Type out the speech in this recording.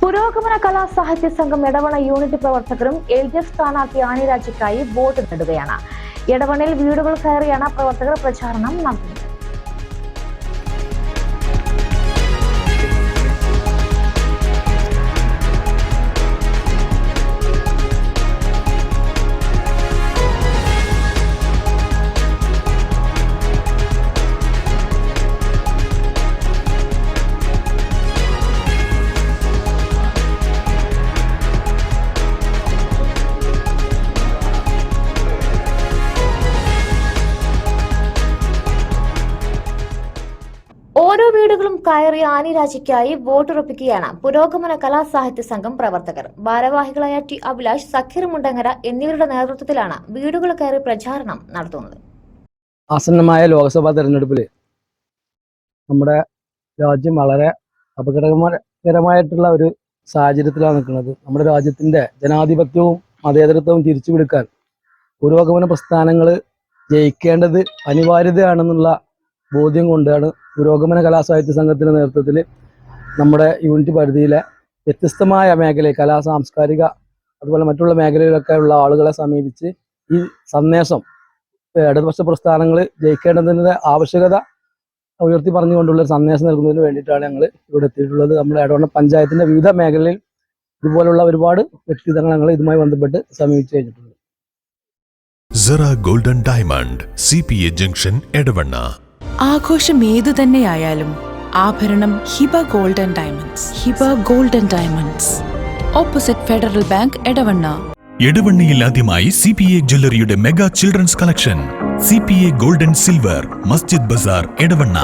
പുരോഗമന കലാ സാഹിത്യ സംഘം എടവണ യൂണിറ്റ് പ്രവർത്തകരും LDF സ്ഥാനാർത്ഥി ആനി രാജയ്ക്കായി വോട്ട് നേടുകയാണ്. എടവണയിൽ വീടുകൾ കയറിയാണ് പ്രവർത്തകർ പ്രചാരണം നടത്തുന്നത്. ഓരോ വീടുകളും കയറി ആനി രാജയ്ക്കായി വോട്ടുറപ്പിക്കുകയാണ് പുരോഗമന കലാ സാഹിത്യ സംഘം പ്രവർത്തകർ. ഭാരവാഹികളായ ടി അഭിലാഷ്, സക്കീർ മുണ്ടങ്ങര എന്നിവരുടെ നേതൃത്വത്തിലാണ് വീടുകൾ കയറി പ്രചാരണം നടത്തുന്നത്. ആസന്നമായ ലോക്സഭാ തെരഞ്ഞെടുപ്പിൽ നമ്മുടെ രാജ്യം വളരെ അപകടകരമായിട്ടുള്ള ഒരു സാഹചര്യത്തിലാണ് നിൽക്കുന്നത്. നമ്മുടെ രാജ്യത്തിന്റെ ജനാധിപത്യവും മതേതരത്വവും തിരിച്ചുപിടിക്കാൻ പുരോഗമന പ്രസ്ഥാനങ്ങൾ ജയിക്കേണ്ടത് അനിവാര്യതയാണെന്നുള്ള ബോധ്യം കൊണ്ടാണ് പുരോഗമന കലാസാഹിത്യ സംഘത്തിന്റെ നേതൃത്വത്തിൽ നമ്മുടെ യൂണിറ്റ് പരിധിയിലെ വ്യത്യസ്തമായ മേഖലയിൽ കലാ സാംസ്കാരിക അതുപോലെ മറ്റുള്ള മേഖലയിലൊക്കെ ഉള്ള ആളുകളെ സമീപിച്ച് ഈ സന്ദേശം ഇടതുപക്ഷ പ്രസ്ഥാനങ്ങൾ ജയിക്കേണ്ടതിൻ്റെ ആവശ്യകത ഉയർത്തി പറഞ്ഞുകൊണ്ടുള്ള സന്ദേശം നൽകുന്നതിന് വേണ്ടിയിട്ടാണ് ഞങ്ങൾ ഇവിടെ എത്തിയിട്ടുള്ളത്. നമ്മുടെ എടവണ്ണ പഞ്ചായത്തിന്റെ വിവിധ മേഖലയിൽ ഇതുപോലുള്ള ഒരുപാട് വ്യക്തിത്വങ്ങൾ ഞങ്ങൾ ഇതുമായി ബന്ധപ്പെട്ട് സമീപിച്ചു കഴിഞ്ഞിട്ടുണ്ട്. സെറ golden diamond, CPA junction, Edavanna. ആഘോഷം ഏതു തന്നെയായാലും ആഭരണം Hiba golden diamonds. Hiba golden diamonds, opposite federal bank, Edavanna. എടവണ്ണയിൽ ആദ്യമായി CPA ജ്വല്ലറിയുടെ mega children's collection. CPA golden silver, Masjid Bazar, Edavanna.